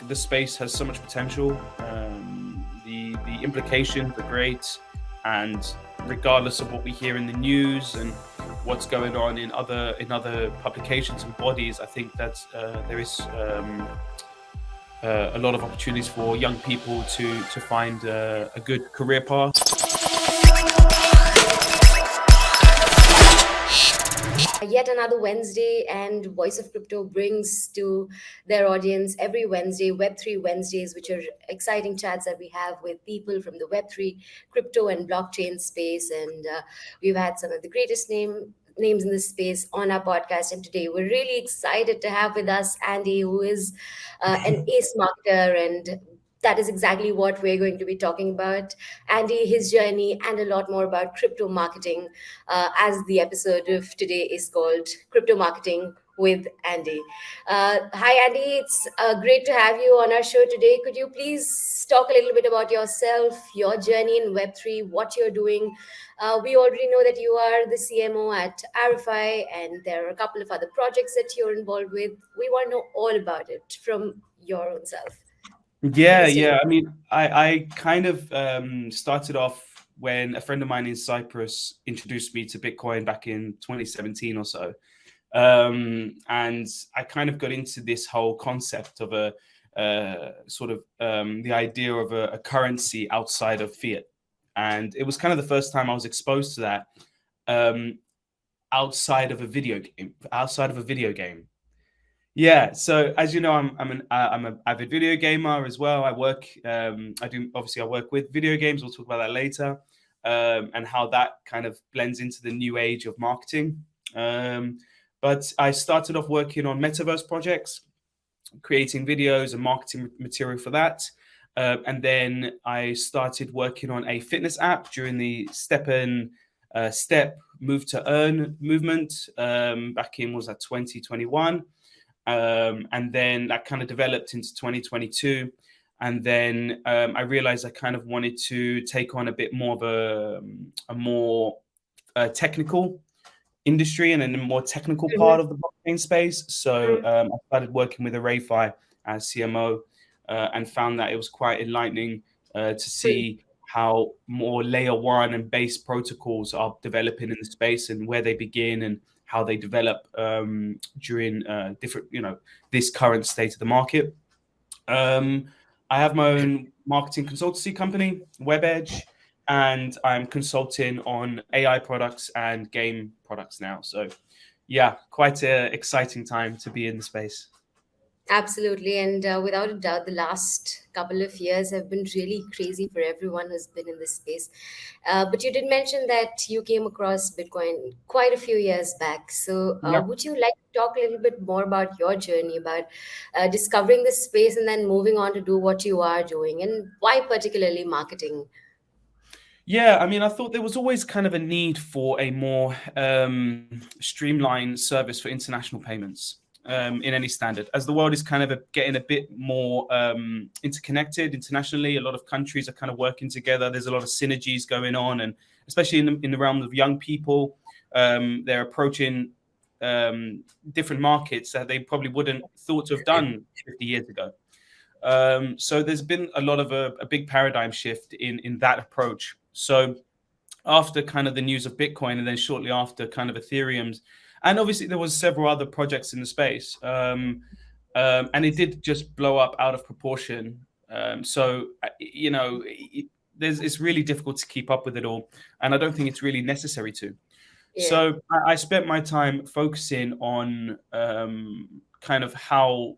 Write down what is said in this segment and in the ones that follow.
the space has so much potential. The implications are great, and regardless of what we hear in the news and what's going on in other publications and bodies, I think that there is a lot of opportunities for young people to find a good career path. Yet another Wednesday, and Voice of Crypto brings to their audience every Wednesday Web3 Wednesdays, which are exciting chats that we have with people from the Web3, crypto, and blockchain space. And we've had some of the greatest names in this space on our podcast. And today we're really excited to have with us Andy, who is an ace marketer, and that is exactly what we're going to be talking about. Andy, his journey, and a lot more about crypto marketing, as the episode of today is called Crypto Marketing with Andy. Hi, Andy. It's great to have you on our show today. Could you please talk a little bit about yourself, your journey in Web3, what you're doing? We already know that you are the CMO at RFI, and there are a couple of other projects that you're involved with. We want to know all about it from your own self. Yeah. I mean, I kind of started off when a friend of mine in Cyprus introduced me to Bitcoin back in 2017 or so. And I kind of got into this whole concept of the idea of a currency outside of fiat. And it was kind of the first time I was exposed to that outside of a video game. Yeah, so as you know, I'm an avid video gamer as well. I work with video games. We'll talk about that later, and how that kind of blends into the new age of marketing. But I started off working on metaverse projects, creating videos and marketing material for that. And then I started working on a fitness app during the Step Move to Earn movement back in 2021. And then that kind of developed into 2022. And then I realized I kind of wanted to take on a bit more of a more technical industry and a more technical part of the blockchain space. So I started working with RFI as CMO and found that it was quite enlightening to see how more layer one and base protocols are developing in the space and where they begin and how they develop during this current state of the market. I have my own marketing consultancy company, WebEdge, and I'm consulting on AI products and game products now. So yeah, quite an exciting time to be in the space. Absolutely. And without a doubt, the last couple of years have been really crazy for everyone who's been in this space. But you did mention that you came across Bitcoin quite a few years back. So would you like to talk a little bit more about your journey, about discovering this space and then moving on to do what you are doing, and why particularly marketing? Yeah, I mean, I thought there was always kind of a need for a more streamlined service for international payments. In any standard, as the world is kind of getting a bit more interconnected internationally. A lot of countries are kind of working together. There's a lot of synergies going on, and especially in the realm of young people, they're approaching different markets that they probably wouldn't thought to have done 50 years ago. So there's been a lot of a big paradigm shift in that approach. So after kind of the news of Bitcoin, and then shortly after kind of Ethereum's, and obviously there was several other projects in the space, and it did just blow up out of proportion. So it's really difficult to keep up with it all, and I don't think it's really necessary to. Yeah. So I spent my time focusing on kind of how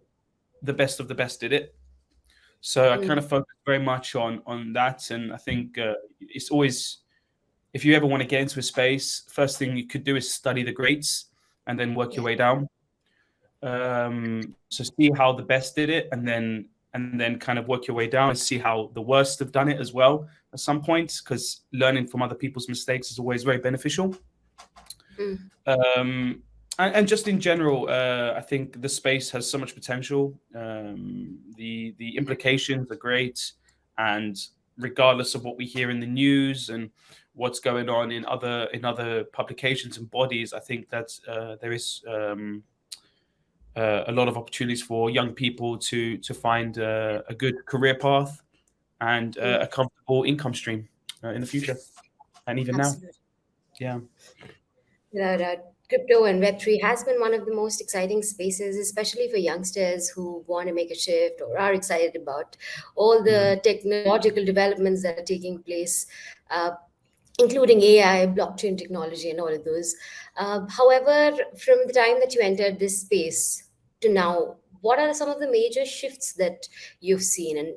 the best of the best did it. So I kind of focused very much on that, and I think it's always, if you ever want to get into a space, first thing you could do is study the greats and then work your way down. So see how the best did it, and then kind of work your way down and see how the worst have done it as well at some point, because learning from other people's mistakes is always very beneficial. And just in general, I think the space has so much potential. The implications are great, and regardless of what we hear in the news and what's going on in other publications and bodies, I think that there is a lot of opportunities for young people to find a good career path and Mm, a comfortable income stream in the future and even now. absolutely. Yeah. Crypto and Web3 has been one of the most exciting spaces, especially for youngsters who want to make a shift or are excited about all Mm. the technological developments that are taking place, uh, including AI, blockchain technology, and all of those. However, from the time that you entered this space to now, what are some of the major shifts that you've seen? And,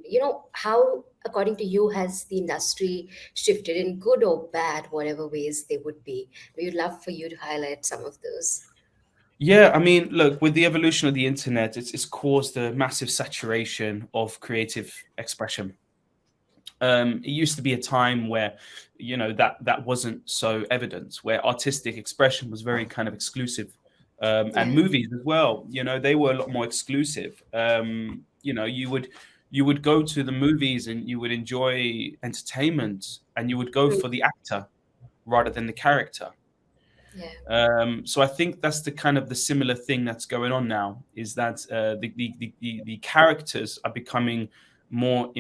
how, according to you, has the industry shifted in good or bad, whatever ways they would be? We'd love for you to highlight some of those. Yeah, I mean, look, with the evolution of the internet, it's caused a massive saturation of creative expression. It used to be a time where, that wasn't so evident, where artistic expression was very kind of exclusive, and Yeah. movies as well. They were a lot more exclusive. You would go to the movies and you would enjoy entertainment, and you would go Mm. for the actor rather than the character. Yeah. So I think that's the kind of the similar thing that's going on now, is that the characters are becoming more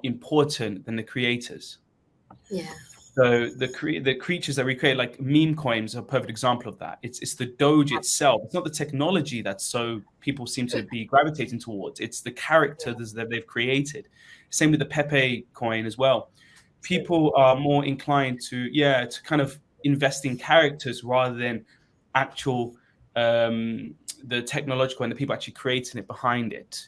important than the creators. Yeah. So the creatures that we create, like meme coins, are a perfect example of that. It's the Doge itself. It's not the technology that so people seem to be gravitating towards. It's the characters that they've created. Same with the Pepe coin as well. Absolutely. People are more inclined to kind of invest in characters rather than actual the technological and the people actually creating it behind it.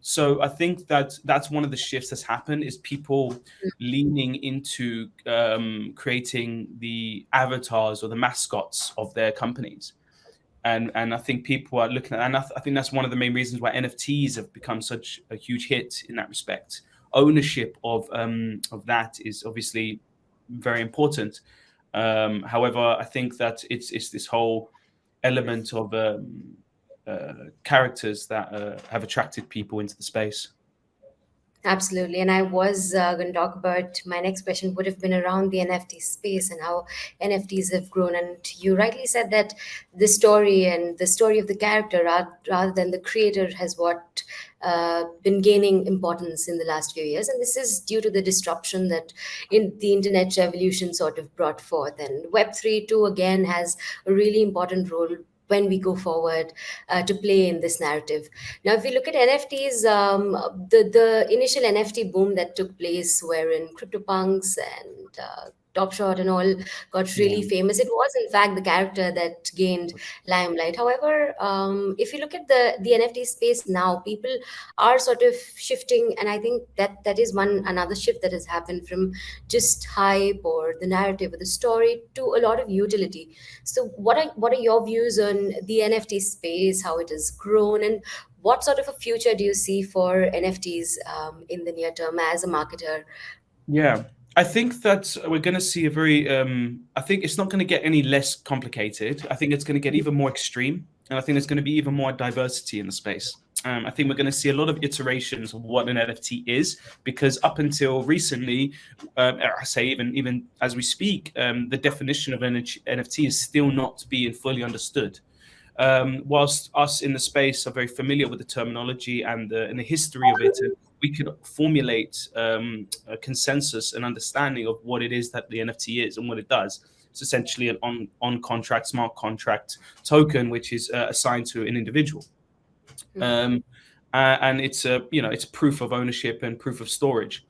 So I think that that's one of the shifts that's happened, is people leaning into creating the avatars or the mascots of their companies. And I think people are looking at, and I think that's one of the main reasons why NFTs have become such a huge hit in that respect. Ownership of that is obviously very important. However, I think that it's this whole element of characters that have attracted people into the space. Absolutely. And I was going to talk about my next question would have been around the NFT space and how NFTs have grown. And you rightly said that the story of the character rather than the creator has what been gaining importance in the last few years. And this is due to the disruption that in the internet revolution sort of brought forth. And Web3 too, again, has a really important role when we go forward to play in this narrative. Now, if we look at NFTs, the initial NFT boom that took place, wherein CryptoPunks and Top Shot and all got really Yeah. famous, it was in fact the character that gained limelight. However, if you look at the NFT space now, people are sort of shifting, and I think that is one another shift that has happened from just hype or the narrative or the story to a lot of utility. So, what are your views on the NFT space, how it has grown, and what sort of a future do you see for NFTs in the near term as a marketer? Yeah. I think that we're going to see a very, I think it's not going to get any less complicated. I think it's going to get even more extreme. And I think there's going to be even more diversity in the space. I think we're going to see a lot of iterations of what an NFT is, because up until recently, I say even as we speak, the definition of an NFT is still not being fully understood. Whilst us in the space are very familiar with the terminology and the history of it, and we can formulate a consensus and understanding of what it is that the NFT is and what it does. It's essentially an on contract, smart contract token, which is assigned to an individual. Um, and it's it's proof of ownership and proof of storage.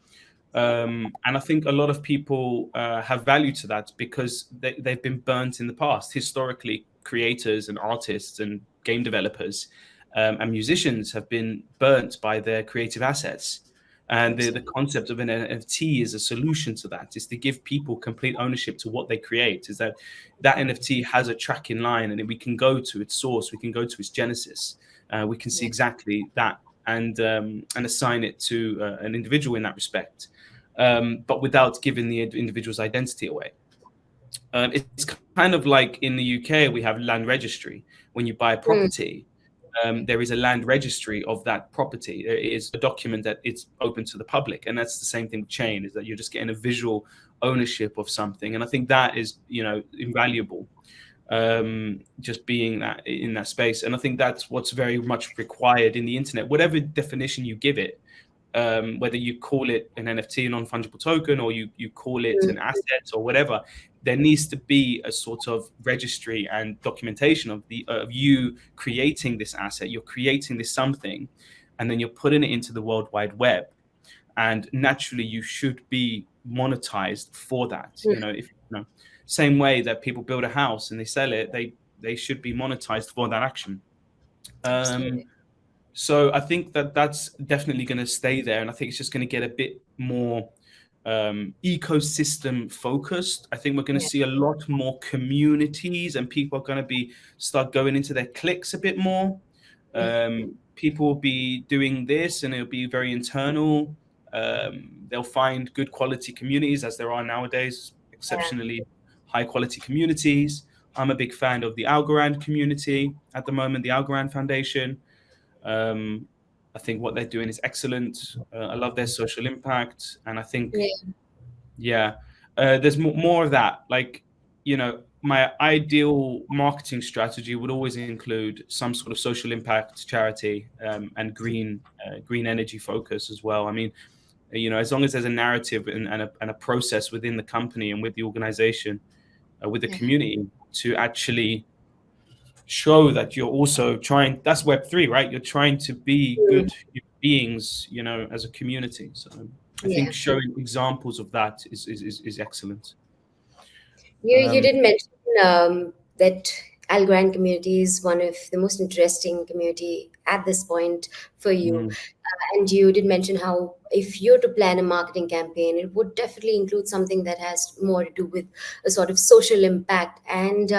And I think a lot of people have value to that because they've been burnt in the past. Historically, creators and artists and game developers and musicians have been burnt by their creative assets. And the concept of an NFT is a solution to that, is to give people complete ownership to what they create, is that NFT has a tracking line and we can go to its source, we can go to its genesis, we can see Yeah. exactly that and assign it to an individual in that respect, but without giving the individual's identity away. It's kind of like in the UK, we have land registry. When you buy a Mm. property, there is a land registry of that property. It is a document that it's open to the public, and that's the same thing with chain. Is that you're just getting a visual ownership of something, and I think that is invaluable. just being that in that space. And I think that's what's very much required in the internet, whatever definition you give it. Whether you call it an NFT, a non-fungible token, or you call it an asset or whatever, there needs to be a sort of registry and documentation of you creating this asset. You're creating this something, and then you're putting it into the World Wide Web. And naturally, you should be monetized for that. Same way that people build a house and they sell it, they should be monetized for that action. So I think that's definitely going to stay there, and I think it's just going to get a bit more ecosystem focused. I think we're going to see a lot more communities, and people are going to start going into their cliques a bit more. People will be doing this, and it'll be very internal. They'll find good quality communities, as there are nowadays, exceptionally high quality communities. I'm a big fan of the Algorand community at the moment, the Algorand Foundation. I think what they're doing is excellent. I love their social impact, and I think, there's more of that. Like, my ideal marketing strategy would always include some sort of social impact, charity, and green energy focus as well. I mean, as long as there's a narrative and a process within the company and with the organization, with the community, to actually show that you're also trying. That's Web3, right? You're trying to be good beings, as a community. So I think showing examples of that is excellent. You did mention that Algorand community is one of the most interesting community at this point for you. And you did mention how if you're to plan a marketing campaign, it would definitely include something that has more to do with a sort of social impact. And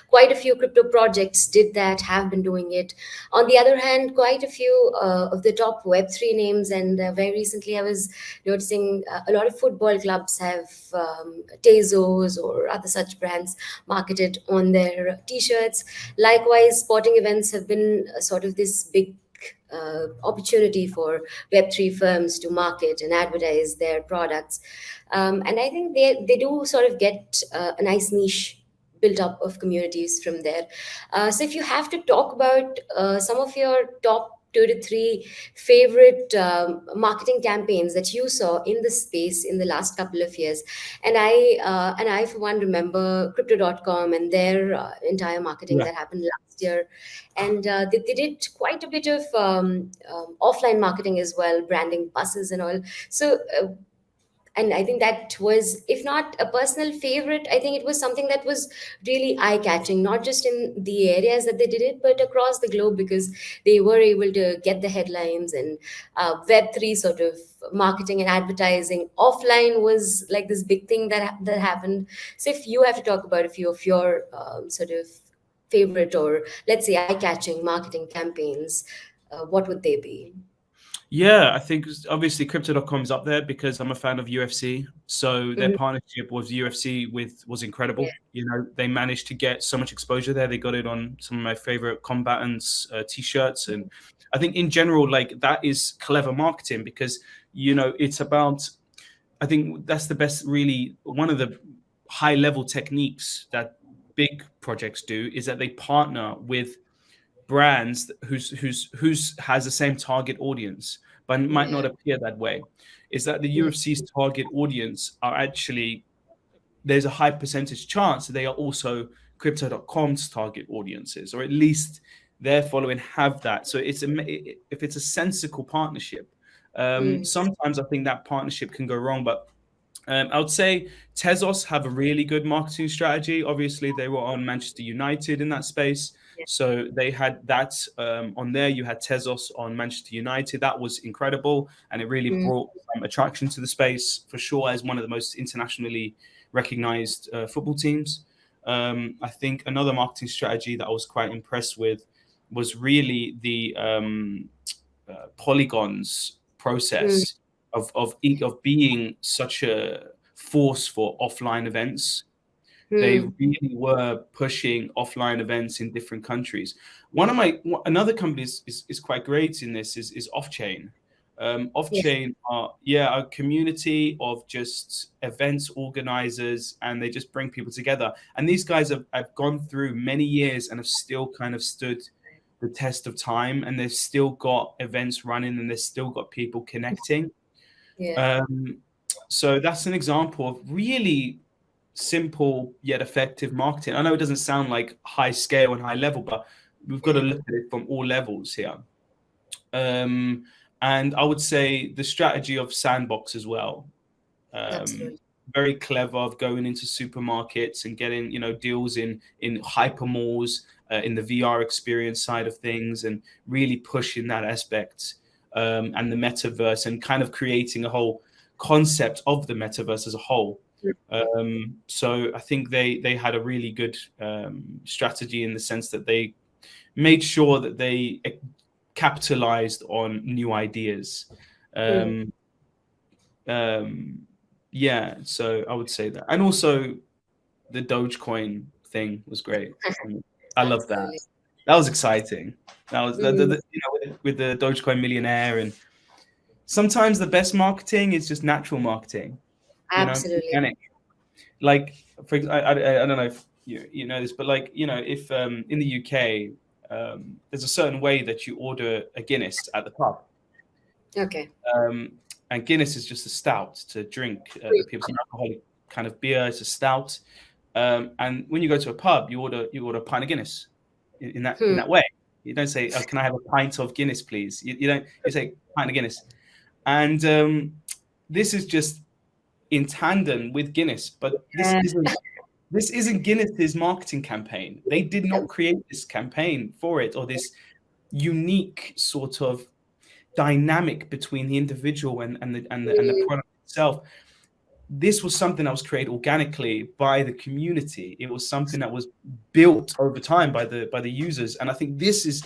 quite a few crypto projects did that, have been doing it. On the other hand, quite a few of the top Web3 names, and very recently I was noticing a lot of football clubs have Tezos or other such brands marketed on their t-shirts. Likewise, sporting events have been sort of this big opportunity for Web3 firms to market and advertise their products. And I think they do sort of get a nice niche built up of communities from there. So if you have to talk about some of your top 2 to 3 favorite marketing campaigns that you saw in the space in the last couple of years, and I for one remember crypto.com and their entire marketing that happened last year, and they did quite a bit of offline marketing as well, branding buses and all. So and I think that was, if not a personal favorite, I think it was something that was really eye-catching, not just in the areas that they did it, but across the globe, because they were able to get the headlines. And Web3 sort of marketing and advertising offline was like this big thing that happened. So if you have to talk about a few of your sort of favorite, or let's say eye-catching marketing campaigns, what would they be? Yeah, I think obviously crypto.com is up there because I'm a fan of UFC. So their partnership with UFC was incredible. They managed to get so much exposure there. They got it on some of my favorite combatants t-shirts. And I think in general, like, that is clever marketing because, it's about, I think that's the best, really, one of the high level techniques that big projects do is that they partner with brands whose has the same target audience but might not appear that way. Is that the UFC's target audience are actually, there's a high percentage chance that they are also crypto.com's target audiences, or at least their following have that. So if it's a sensible partnership, sometimes I think that partnership can go wrong, but I would say Tezos have a really good marketing strategy. Obviously, they were on Manchester United in that space. So they had that on there. You had Tezos on Manchester United. That was incredible. And it really brought attraction to the space, for sure, as one of the most internationally recognized football teams. I think another marketing strategy that I was quite impressed with was really the Polygon's process of being such a force for offline events. They really were pushing offline events in different countries. Another company is quite great in this is Offchain. Yeah. Off-chain are, yeah, a community of just events organizers, and they just bring people together. And these guys have gone through many years and have still kind of stood the test of time, and they've still got events running, and they've still got people connecting. Yeah. Um, so that's an example of really simple yet effective marketing. I know it doesn't sound like high scale and high level, but we've got to Yeah. look at it from all levels here. Um, and I would say the strategy of Sandbox as well. Um, Absolutely. Very clever of going into supermarkets and getting, deals in hyper malls, in the VR experience side of things, and really pushing that aspect, and the metaverse, and kind of creating a whole concept of the metaverse as a whole. So I think they had a really good strategy, in the sense that they made sure that they capitalized on new ideas. Hmm. Um, um, yeah, so I would say that, and also the Dogecoin thing was great. I love that. Absolutely. That was exciting. That was Mm. with the Dogecoin millionaire, and sometimes the best marketing is just natural marketing. Absolutely. Organic. Like, I don't know if you know this, but like, if in the UK, there's a certain way that you order a Guinness at the pub. Okay. Um, and Guinness is just a stout to drink. The people's alcoholic kind of beer. It's a stout. And when you go to a pub, you order a pint of Guinness in Hmm. that way. You don't say, "Oh, can I have a pint of Guinness, please?" You don't. You say pint of Guinness. And this is just in tandem with Guinness, but Yeah. this isn't Guinness's marketing campaign. They did not create this campaign for it, or this unique sort of dynamic between the individual and the Mm. product itself. This was something that was created organically by the community. It was something that was built over time by the users. And I think this is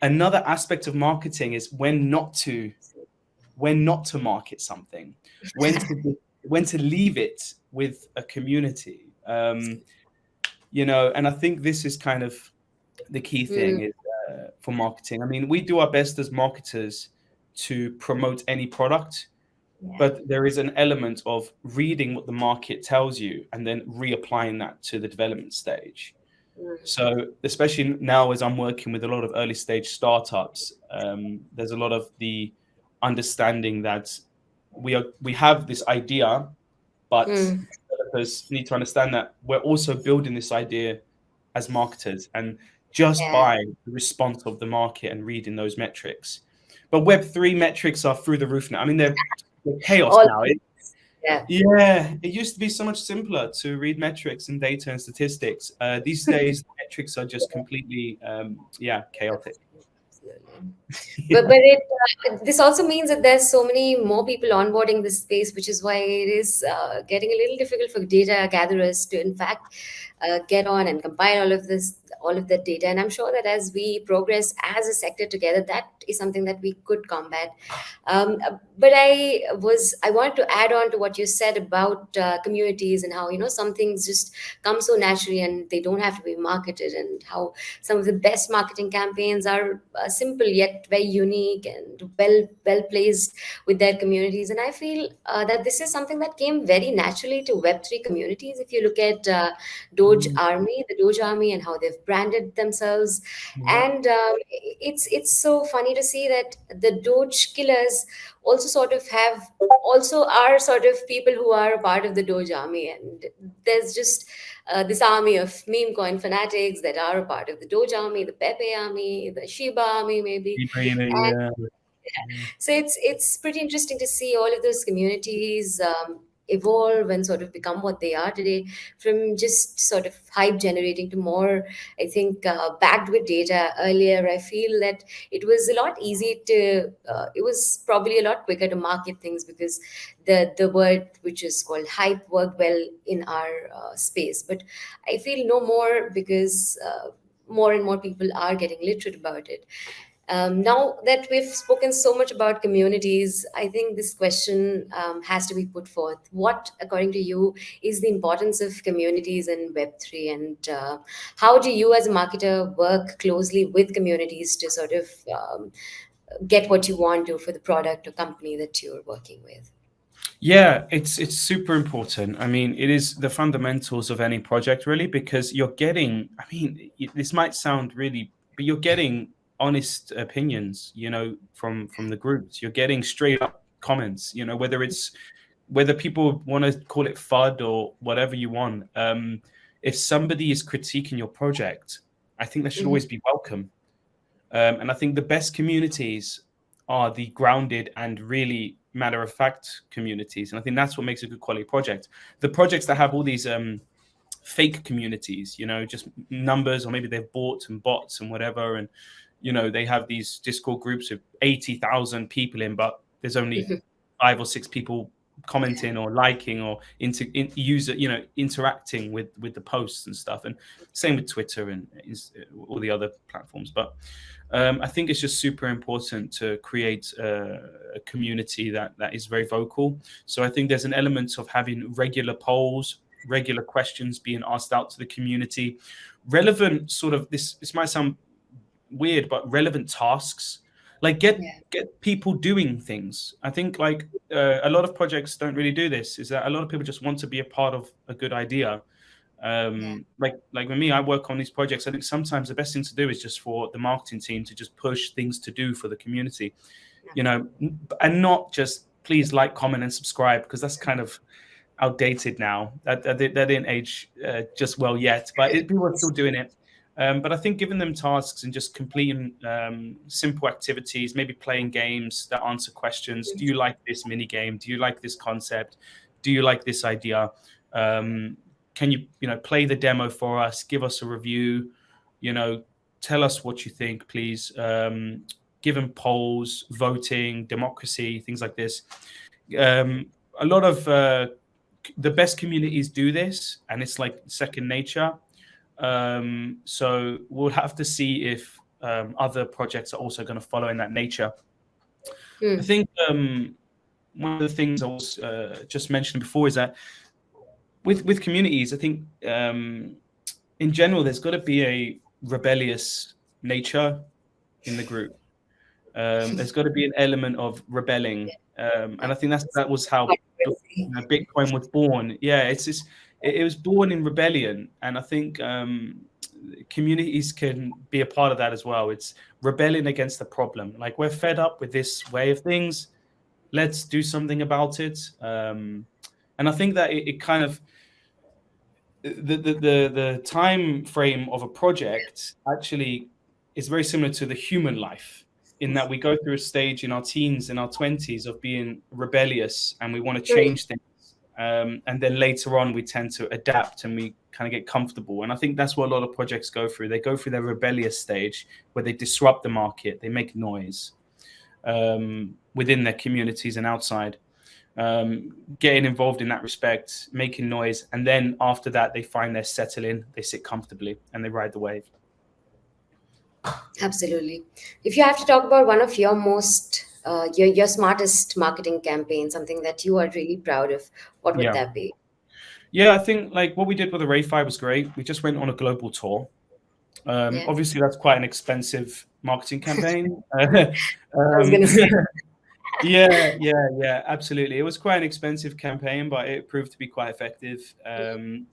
another aspect of marketing, is when not to market something, when to leave it with a community. And I think this is kind of the key Mm. thing is, for marketing. I mean, we do our best as marketers to promote any product, Yeah. but there is an element of reading what the market tells you and then reapplying that to the development stage. Mm. So, especially now, as I'm working with a lot of early stage startups, there's a lot of the understanding that we have this idea, but Mm. developers need to understand that we're also building this idea as marketers, and just Yeah. by the response of the market and reading those metrics. But Web3 metrics are through the roof now. I mean, they're chaos All. now. Yeah. Yeah, it used to be so much simpler to read metrics and data and statistics. These days, metrics are just completely, yeah, chaotic. Absolutely. But Yeah. this also means that there's so many more people onboarding this space, which is why it is getting a little difficult for data gatherers to, in fact, get on and combine all of that data. And I'm sure that as we progress as a sector together, that is something that we could combat. But I wanted to add on to what you said about communities, and how some things just come so naturally and they don't have to be marketed, and how some of the best marketing campaigns are simple yet very unique and well placed with their communities. And I feel that this is something that came very naturally to Web3 communities. If you look at Mm, The Doge Army, and how they've branded themselves. yeah. And it's so funny to see that the Doge killers also sort of have also are sort of people who are a part of the Doge Army. And there's just this army of meme coin fanatics that are a part of the Doge Army, the Pepe Army, the Shiba Army, maybe. Yeah. So it's pretty interesting to see all of those communities evolve and sort of become what they are today, from just sort of hype generating to more, I think, backed with data. Earlier, I feel that it was probably a lot quicker to market things, because the word which is called hype worked well in our space. But I feel no more, because more and more people are getting literate about it. Now that we've spoken so much about communities, I think this question has to be put forth. What, according to you, is the importance of communities in Web3? And how do you, as a marketer, work closely with communities to sort of get what you want to for the product or company that you're working with. Yeah, it's super important. I mean, it is the fundamentals of any project, really, because you're getting, I mean, this might sound really, but you're getting honest opinions, from the groups. You're getting straight up comments, whether people want to call it FUD or whatever you want. If somebody is critiquing your project, I think that should Mhm. always be welcome. And I think the best communities are the grounded and really matter of fact communities. And I think that's what makes a good quality project. The projects that have all these fake communities, just numbers, or maybe they've bought and bots and whatever. And, they have these Discord groups of 80,000 people in, but there's only Mhm. 5 or 6 people commenting or liking or interacting with the posts and stuff. And same with Twitter and all the other platforms. But I think it's just super important to create a community that is very vocal. So I think there's an element of having regular polls, regular questions being asked out to the community, relevant sort of this might sound weird, but relevant tasks. Like get Yeah. people doing things. I think like a lot of projects don't really do this. Is that a lot of people just want to be a part of a good idea. Yeah. Like with me, I work on these projects. I think sometimes the best thing to do is just for the marketing team to just push things to do for the community, and not just please like, comment, and subscribe, because that's kind of outdated now. That didn't age just well yet, but people are still doing it. But I think giving them tasks and just completing simple activities, maybe playing games that answer questions. Do you like this mini game? Do you like this concept? Do you like this idea? Can you play the demo for us? Give us a review. Tell us what you think, please. Give them polls, voting, democracy, things like this. A lot of the best communities do this, and it's like second nature. So we'll have to see if other projects are also going to follow in that nature. I think one of the things I was just mentioned before is that with communities, I think in general there's got to be a rebellious nature in the group. There's got to be an element of rebelling, and I think that was how Bitcoin was born. Yeah, it was born in rebellion, and I think communities can be a part of that as well. It's rebelling against the problem. Like, we're fed up with this way of things. Let's do something about it. And I think that it kind of the time frame of a project actually is very similar to the human life, in that we go through a stage in our teens and our 20s of being rebellious and we want to change things. And then later on, we tend to adapt and we kind of get comfortable. And I think that's what a lot of projects go through. They go through their rebellious stage where they disrupt the market, they make noise within their communities and outside. Getting involved in that respect, making noise, and then after that, they find their settling, they sit comfortably, and they ride the wave. Absolutely. If you have to talk about one of your most your smartest marketing campaign, something that you are really proud of, what would that be? Yeah, I think like what we did with the Ray-Fi was great. We just went on a global tour. Yeah. Obviously, that's quite an expensive marketing campaign. I was gonna say. Yeah, absolutely. It was quite an expensive campaign, but it proved to be quite effective. And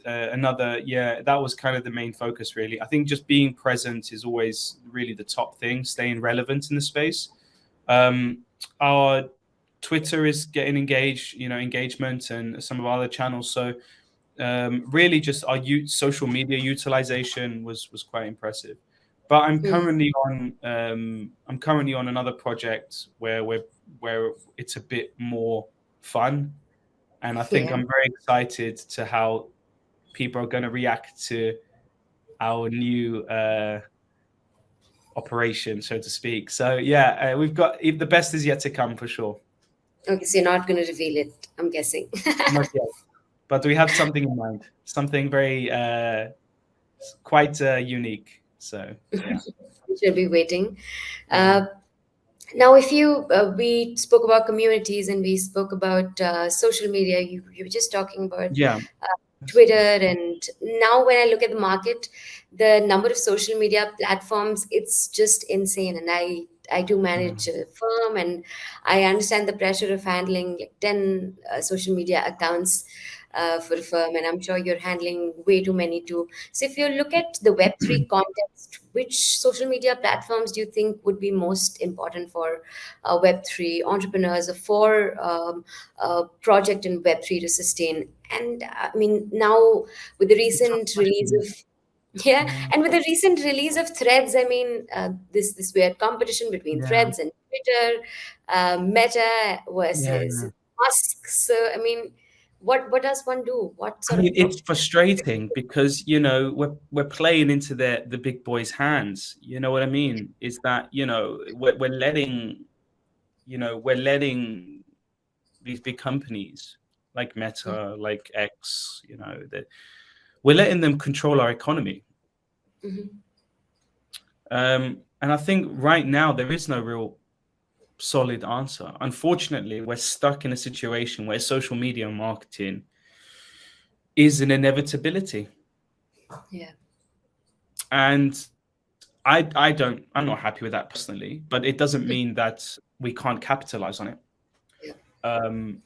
that was kind of the main focus, really. I think just being present is always really the top thing, staying relevant in the space. Our Twitter is getting engagement, and some of our other channels. So really just our social media utilization was quite impressive. But I'm currently on another project where it's a bit more fun, and I think Yeah. I'm very excited to how people are going to react to our new operation, so to speak. So yeah, we've got the best is yet to come for sure. Okay, so you're not going to reveal it, I'm guessing. Not yet, but we have something in mind, something very quite unique. So yeah. She'll be waiting. Now, if we spoke about communities and we spoke about social media, you were just talking about Yeah. Twitter, and now when I look at the market, the number of social media platforms, it's just insane. And I I do manage a firm, and I understand the pressure of handling like 10 social media accounts for a firm, and I'm sure you're handling way too many too. So, if you look at the Web3 context, which social media platforms do you think would be most important for Web3 entrepreneurs or for a project in Web3 to sustain? And I mean, now with the It's a tough recent release question. of yeah, Yeah, and with the recent release of Threads, I mean, this weird competition between yeah, Threads and Twitter, Meta versus yeah. Musk. So, I mean, what does one do? What I sort of mean, it's frustrating because we're playing into the big boys' hands. You know what I mean? Is that we're letting we're letting these big companies like Meta, like X, that we're letting them control our economy. Mhm. And I think right now there is no real solid answer. Unfortunately, we're stuck in a situation where social media marketing is an inevitability. Yeah. And I'm not happy with that personally, but it doesn't mean that we can't capitalize on it. Yeah. Um,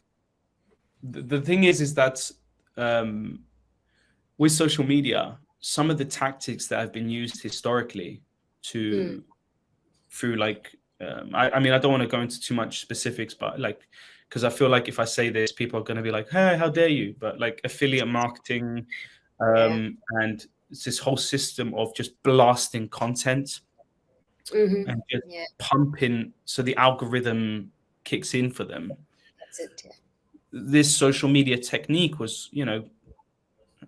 the thing is that um, with social media, some of the tactics that have been used historically Mm. to through like I mean I don't want to go into too much specifics, but like because I feel like if I say this, people are going to be like, "Hey, how dare you?" But like affiliate marketing, Yeah. and it's this whole system of just blasting content Mm-hmm. and just Yeah. pumping so the algorithm kicks in for them. That's it. Yeah. This social media technique was,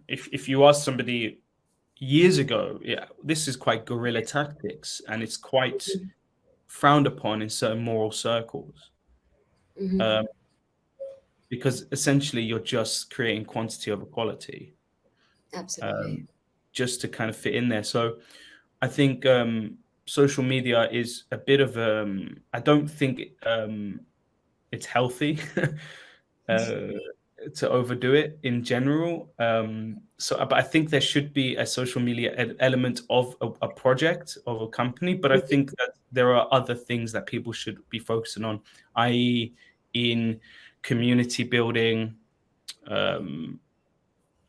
if you ask somebody years ago, yeah, this is quite guerrilla tactics and it's quite frowned upon in certain moral circles. Mm-hmm. Um, because essentially you're just creating quantity over quality, Absolutely. um, just to kind of fit in there. So I think social media is a bit of I don't think it's healthy uh, to overdo it in general. But I think there should be a social media element of a project of a company. But I think that there are other things that people should be focusing on, i.e., in community building, um,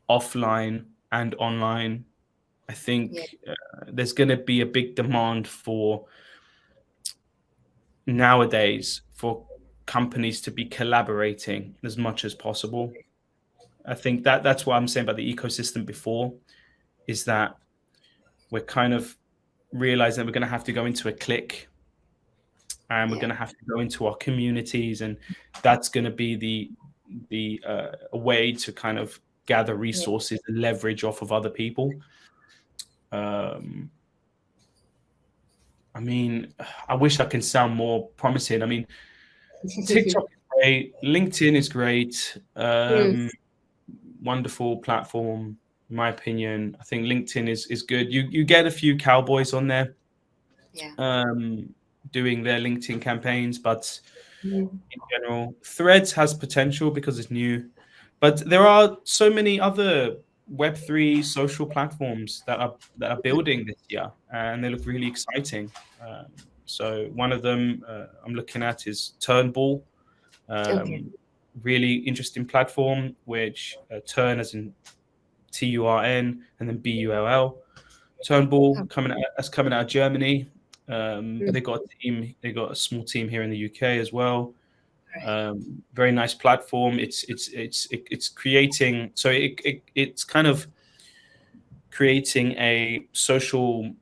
offline and online. I Yeah. think there's going to be a big demand for nowadays for companies to be collaborating as much as possible. I think that's what I'm saying about the ecosystem before, is that we're kind of realizing we're going to have to go into a clique and we're Yeah. going to have to go into our communities, and that's going to be the a way to kind of gather Yeah. resources and leverage off of other people. Um, I mean, I wish I can sound more promising. I mean, TikTok is great, LinkedIn is great, Mm. wonderful platform, in my opinion. I think LinkedIn is good. You get a few cowboys on there Yeah. um, doing their LinkedIn campaigns, but Mm. in general, Threads has potential because it's new. But there are so many other Web3 social platforms that are building this year, and they look really exciting. So one of them I'm looking at is Turnbull. Okay. Um, really interesting platform, which Turn as in TURN and then BULL. Turnbull coming out of Germany, but Mm. they got a small team here in the UK as well. Right. Very nice platform. It's creating it's kind of creating a social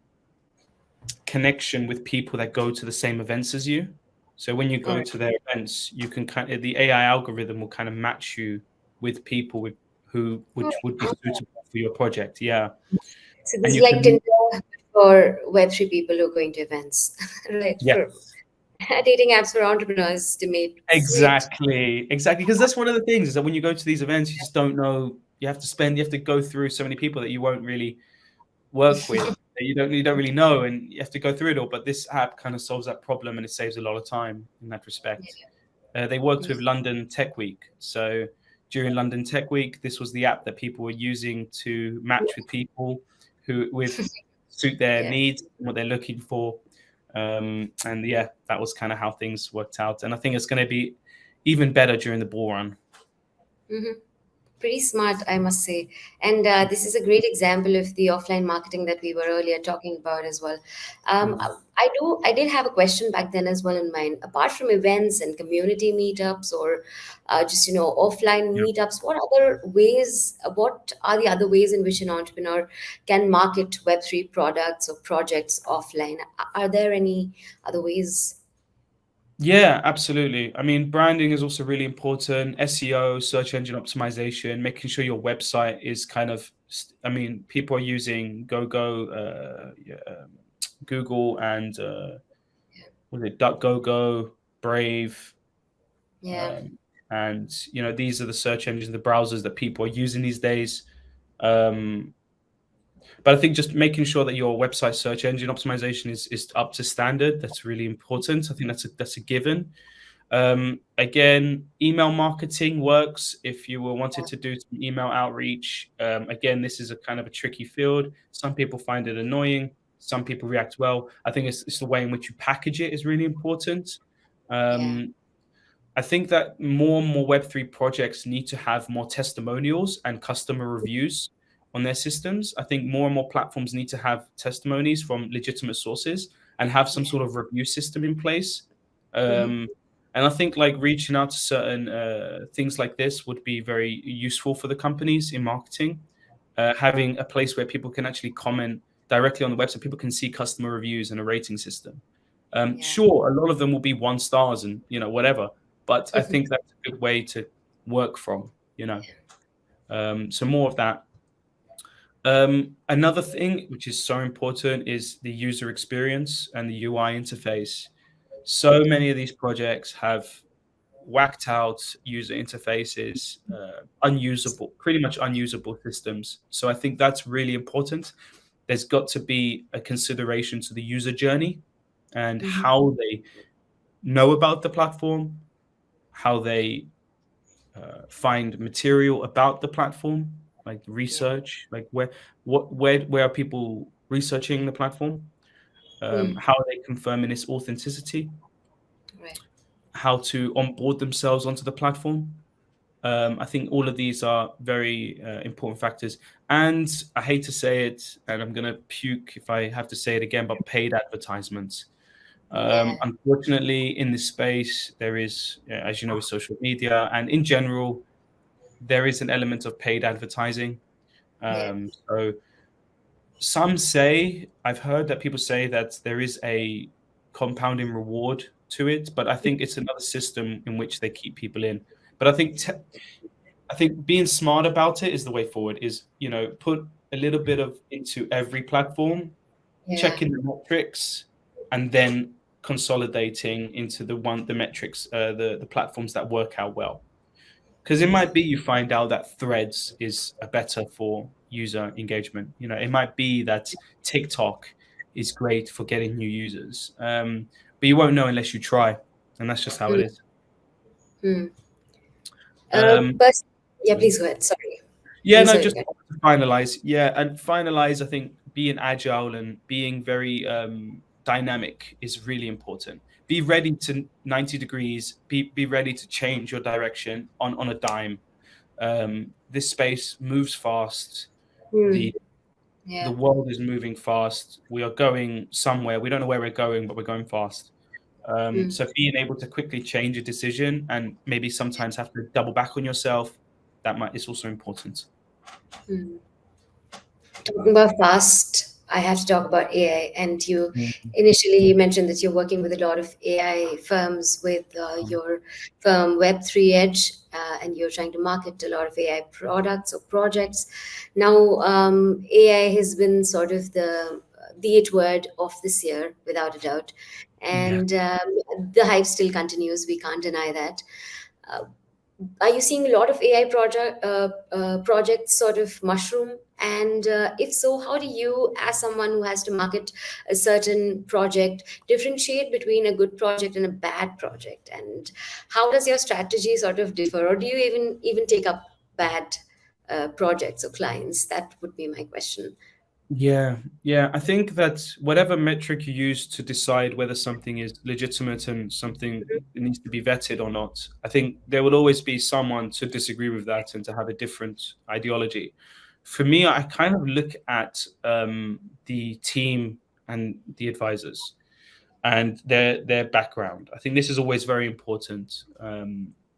connection with people that go to the same events as you. So when you All go right. to their events, you can kind of the AI algorithm will kind of match you with people who Oh, which would be suitable for your project. Yeah, so and this is you like can Tinder for Web3 people who are going to events, right? yeah. For dating apps for entrepreneurs to meet. Sweet. Exactly. Because that's one of the things is that when you go to these events, you just don't know. You have to go through so many people that you won't really work with, that you don't really know, and you have to go through it all. But this app kind of solves that problem, and it saves a lot of time in that respect. They worked with London Tech Week, so during London Tech Week, this was the app that people were using to match with people who with suit their Yeah. needs and what they're looking for. And yeah, that was kind of how things worked out. And I think it's going to be even better during the bull run. Hmm. Pretty smart, I must say. And this is a great example of the offline marketing that we were earlier talking about as well. Mhm. I did have a question back then as well in mind. Apart from events and community meetups, or just offline Yeah. meetups, what are the other ways in which an entrepreneur can market Web3 products or projects offline? Are there any other ways? Yeah, absolutely. I mean, branding is also really important. SEO, search engine optimization, making sure your website is kind of, I mean, people are using yeah, Google and what is it, DuckGoGo, Brave, Yeah, um, and these are the search engines, the browsers that people are using these days. Um, but I think just making sure that your website search engine optimization is up to standard, that's really important. I think that's a given. Again, email marketing works if you were wanted to do some email outreach. Again, this is a kind of a tricky field. Some people find it annoying. Some people react well. I think it's the way in which you package it is really important. yeah, Um, I think that more and more Web3 projects need to have more testimonials and customer reviews on their systems. I think more and more platforms need to have testimonies from legitimate sources and have some yeah. sort of review system in place. Hmm. Um, and I think like reaching out to certain things like this would be very useful for the companies in marketing. Having a place where people can actually comment directly on the website, people can see customer reviews and a rating system. Yeah. Sure, a lot of them will be 1 stars and whatever, but I think that's a good way to work from. So more of that. Another thing which is so important is the user experience and the UI interface. So many of these projects have whacked out user interfaces, unusable, pretty much unusable systems. So I think that's really important. There's got to be a consideration to the user journey and Hmm. how they know about the platform, how they find material about the platform, like Yeah. research, like where are people researching the platform, Hmm. how are they confirming its authenticity, Right. how to onboard themselves onto the platform. I think all of these are very important factors. And I hate to say it, and I'm going to puke if I have to say it again, but paid advertisements. Yeah. Unfortunately, in this space, there is, as you know, with social media and in general, there is an element of paid advertising. Yeah. So I've heard that people say that there is a compounding reward to it, but I think it's another system in which they keep people in. But I think being smart about it is the way forward. Is put a little bit of into every platform, Yeah. checking the metrics, and then consolidating into the metrics, the platforms that work out well. Because it might be you find out that Threads is a better for user engagement. It might be that TikTok is great for getting new users, but you won't know unless you try, and that's just how it Hmm. is. Hmm. Um, But yeah, Sorry. please go ahead. Sorry. Yeah, Really no, sorry to just cut. to finalize. Yeah, and finalize. I think being agile and being very dynamic is really important. Be ready to 90 degrees. Be ready to change your direction on a dime. This space moves fast. Hmm. The Yeah. world is moving fast. We are going somewhere. We don't know where we're going, but we're going fast. Hmm. So being able to quickly change a decision and maybe sometimes have to double back on yourself, that might is also important. Hmm. Talking about fast, I have to talk about AI. And you Mhm. initially mentioned that you're working with a lot of AI firms with your firm Web3 Edge, and you're trying to market a lot of AI products or projects. Now, AI has been sort of the it word of this year, without a doubt. Yeah. And the hype still continues. We can't deny that. Uh, are you seeing a lot of AI projects sort of mushroom? And if so, how do you, as someone who has to market a certain project, differentiate between a good project and a bad project? And how does your strategy sort of differ, or do you even take up bad projects or clients? That would be my question. Yeah. I think that whatever metric you use to decide whether something is legitimate and something needs to be vetted or not, I think there will always be someone to disagree with that and to have a different ideology. For me, I kind of look at the team and the advisors and their background. I think this is always very important.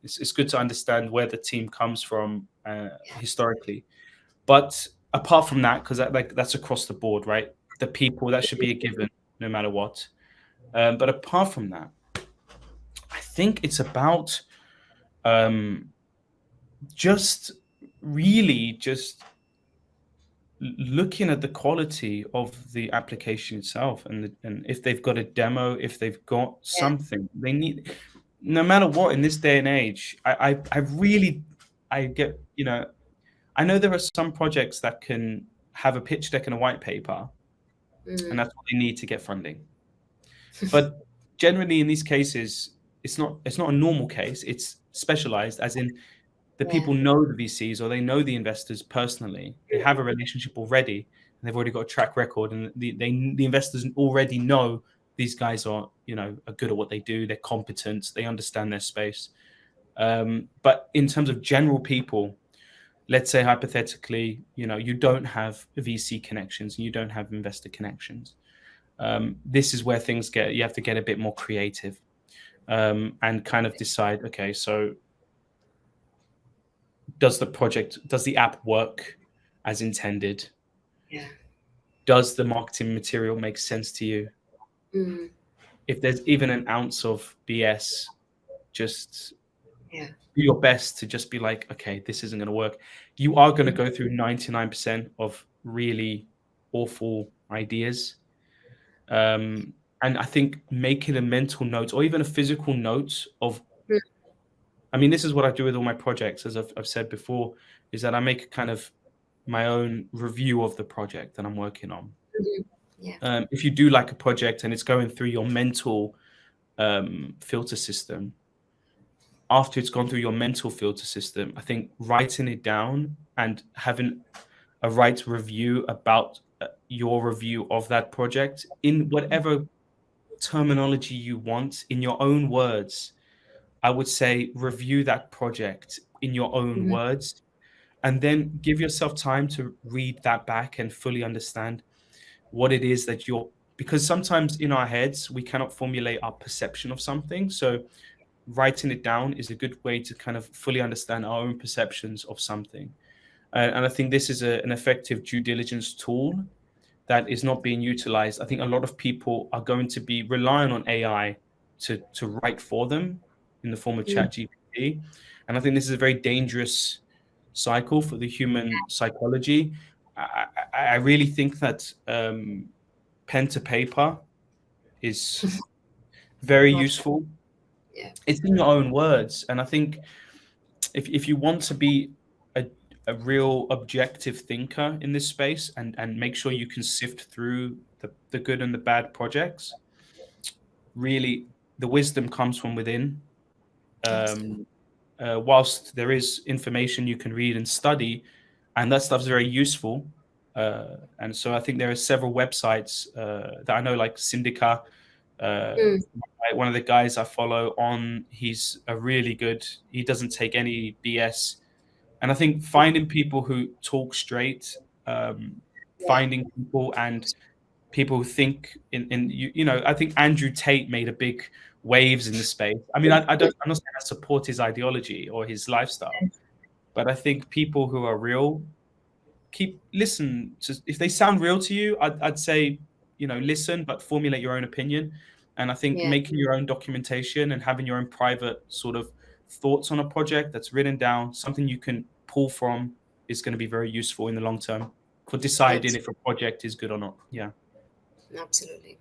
It's good to understand where the team comes from historically. But apart from that, because that's across the board, right? The people that should be a given, no matter what. But apart from that, I think it's about um, just really just looking at the quality of the application itself, and if they've got a demo, if they've got Yeah. something they need, no matter what in this day and age. I really I get I know there are some projects that can have a pitch deck and a white paper, and Mm. that's what they need to get funding. But generally, in these cases, it's not a normal case. It's specialized, as in the Yeah. people know the VCs or they know the investors personally. They have a relationship already, and they've already got a track record, and the investors already know these guys are good at what they do. They're competent. They understand their space. But in terms of general people, let's say hypothetically, you don't have VC connections and you don't have investor connections. This is where you have to get a bit more creative, and kind of decide, okay, so does the app work as intended? Yeah. Does the marketing material make sense to you? Mm. If there's even an ounce of BS, just Yeah. do your best to just be like, okay, this isn't going to work. You are going to go through 99% of really awful ideas. And I think making a mental note or even a physical note of, Mm. I mean, this is what I do with all my projects, as I've said before, is that I make kind of my own review of the project that I'm working on. Mhm. Yeah. If you do like a project and it's going through your mental filter system, after it's gone through your mental filter system, I think writing it down and having a right review about your review of that project in whatever terminology you want, in your own words, I would say review that project in your own Mhm. words, and then give yourself time to read that back and fully understand what it is that because sometimes in our heads we cannot formulate our perception of something. So writing it down is a good way to kind of fully understand our own perceptions of something. And I think this is an effective due diligence tool that is not being utilized. I think a lot of people are going to be relying on AI to write for them in the form of Mm. ChatGPT. And I think this is a very dangerous cycle for the human psychology. I really think that pen to paper is very Not. useful. Yeah. It's in your own words. And I think if you want to be a, a real objective thinker in this space, and make sure you can sift through the good and the bad projects, really the wisdom comes from within. Absolutely. Um, whilst there is information you can read and study, and that stuff's very useful. And so I think there are several websites that I know, like Syndica. Mm. One of the guys I follow on, he's a really good. He doesn't take any BS, and I think finding people who talk straight, Yeah. finding people and people who think I think Andrew Tate made a big waves in the space. I mean, I'm not saying I support his ideology or his lifestyle, but I think people who are real listen to, if they sound real to you, I'd say, listen, but formulate your own opinion. And I think Yeah. making your own documentation and having your own private sort of thoughts on a project that's written down, something you can pull from, is going to be very useful in the long term for deciding if a project is good or not. Yeah. Absolutely.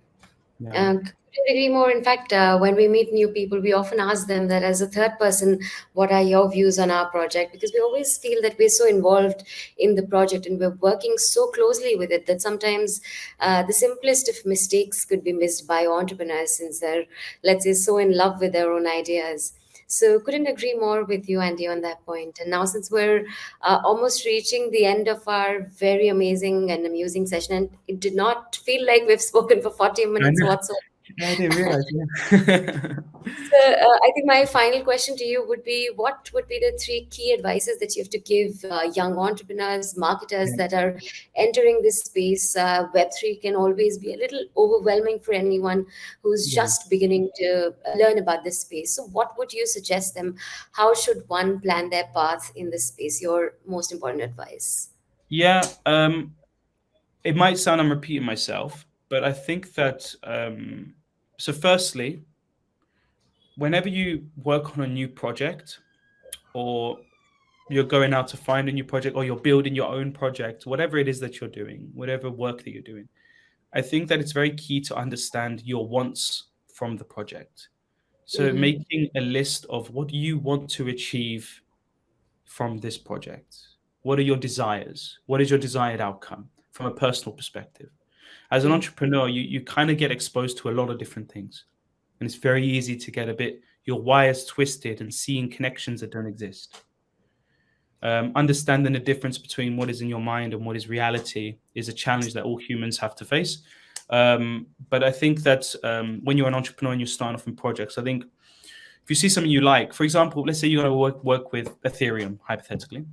Yeah. Couldn't agree more. In fact, when we meet new people, we often ask them that as a third person, what are your views on our project? Because we always feel that we're so involved in the project and we're working so closely with it that sometimes the simplest of mistakes could be missed by entrepreneurs since they're, let's say, so in love with their own ideas. So couldn't agree more with you, Andy, on that point. And now, since we're almost reaching the end of our very amazing and amusing session, and it did not feel like we've spoken for 40 I minutes know. whatsoever. Yeah, I didn't realize. Yeah. So, I think my final question to you would be: what would be the three key advices that you have to give young entrepreneurs, marketers Yeah. that are entering this space? Web3 can always be a little overwhelming for anyone who's Yeah. just beginning to learn about this space. So, what would you suggest them? How should one plan their path in this space? Your most important advice. Yeah. It might sound I'm repeating myself, but I think that so firstly, whenever you work on a new project, or you're going out to find a new project, or you're building your own project, whatever it is that you're doing, whatever work that you're doing, I think that it's very key to understand your wants from the project. So Mm-hmm. making a list of what you want to achieve from this project. What are your desires? What is your desired outcome from a personal perspective? As an Mm-hmm. entrepreneur, you kind of get exposed to a lot of different things. And it's very easy to get a bit your wires twisted and seeing connections that don't exist. Understanding the difference between what is in your mind and what is reality is a challenge that all humans have to face. But I think that when you're an entrepreneur and you're starting off in projects, I think if you see something you like, for example, let's say you're going to work with Ethereum, hypothetically.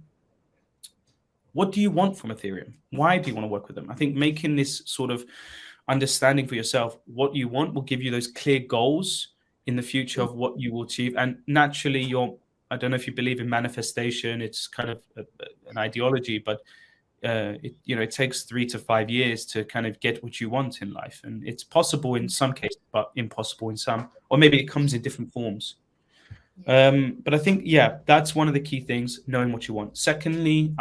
What do you want from Ethereum? Why do you want to work with them? I think making this sort of understanding for yourself what you want will give you those clear goals in the future of what you will achieve. And naturally, I don't know if you believe in manifestation, it's kind of an ideology, but it takes 3 to 5 years to kind of get what you want in life. And it's possible in some cases, but impossible in some, or maybe it comes in different forms. But I think, yeah, that's one of the key things, knowing what you want. Secondly,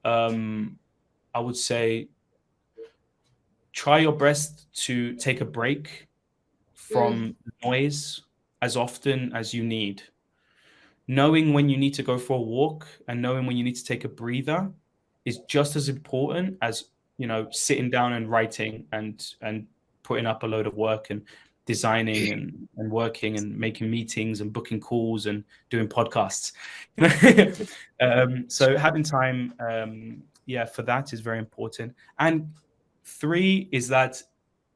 um, I would say try your best to take a break Mm-hmm. from noise as often as you need. Knowing when you need to go for a walk and knowing when you need to take a breather is just as important as, sitting down and writing and putting up a load of work and designing and working and making meetings and booking calls and doing podcasts. So having time, yeah, for that is very important. And three is that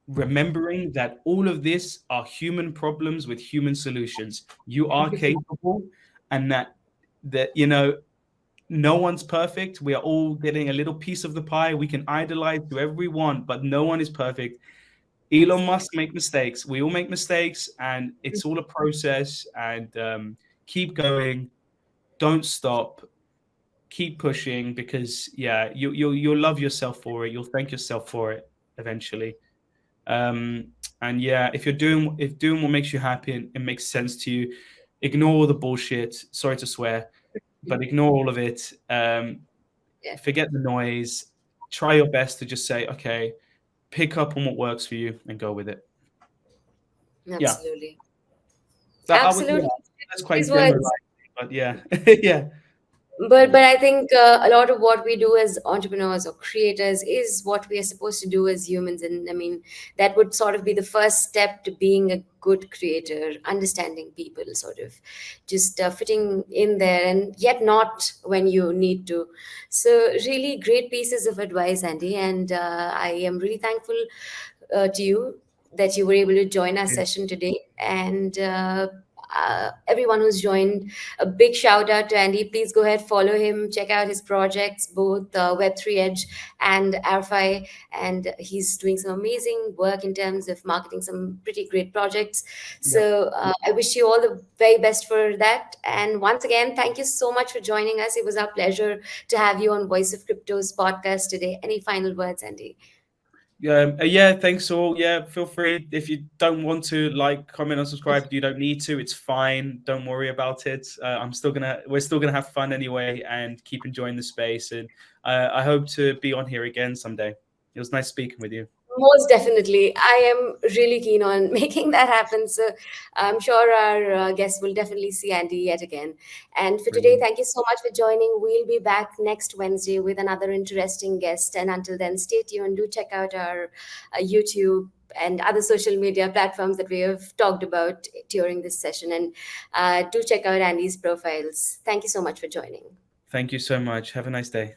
remembering that all of this are human problems with human solutions. You are capable, and that no one's perfect. We are all getting a little piece of the pie. We can idolize whoever we want, but no one is perfect. Elon Absolutely. Musk make mistakes. We all make mistakes, and it's all a process. And keep going. Don't stop. Keep pushing, because yeah, you'll love yourself for it. You'll thank yourself for it eventually. Um, and yeah, if doing what makes you happy and it makes sense to you, ignore all the bullshit. Sorry to swear, but ignore all of it. Yeah, Forget the noise. Try your best to just say, okay, pick up on what works for you and go with it. Yeah, absolutely. that I would. Yeah, Absolutely. that's quite These words. generalized, but yeah, yeah, But I think a lot of what we do as entrepreneurs or creators is what we are supposed to do as humans. And I mean, that would sort of be the first step to being a good creator, understanding people, sort of just fitting in there, and yet not when you need to. So really great pieces of advice, Andy, and I am really thankful to you that you were able to join our session today. And everyone who's joined, a big shout out to Andy. Please go ahead, follow him, check out his projects, both Web3 Edge and Arify. And he's doing some amazing work in terms of marketing some pretty great projects. yeah. So I wish you all the very best for that. And once again, thank you so much for joining us. It was our pleasure to have you on Voice of Crypto's podcast today. Any final words, Andy? Yeah, thanks all. Yeah, feel free. If you don't want to like, comment, or subscribe, you don't need to. It's fine. Don't worry about it. We're still gonna have fun anyway, and keep enjoying the space. And I hope to be on here again someday. It was nice speaking with you. Most definitely. I am really keen on making that happen. So I'm sure our guests will definitely see Andy yet again. And for today, Brilliant. thank you so much for joining. We'll be back next Wednesday with another interesting guest. And until then, stay tuned. Do check out our YouTube and other social media platforms that we have talked about during this session. And do check out Andy's profiles. Thank you so much for joining. Thank you so much. Have a nice day.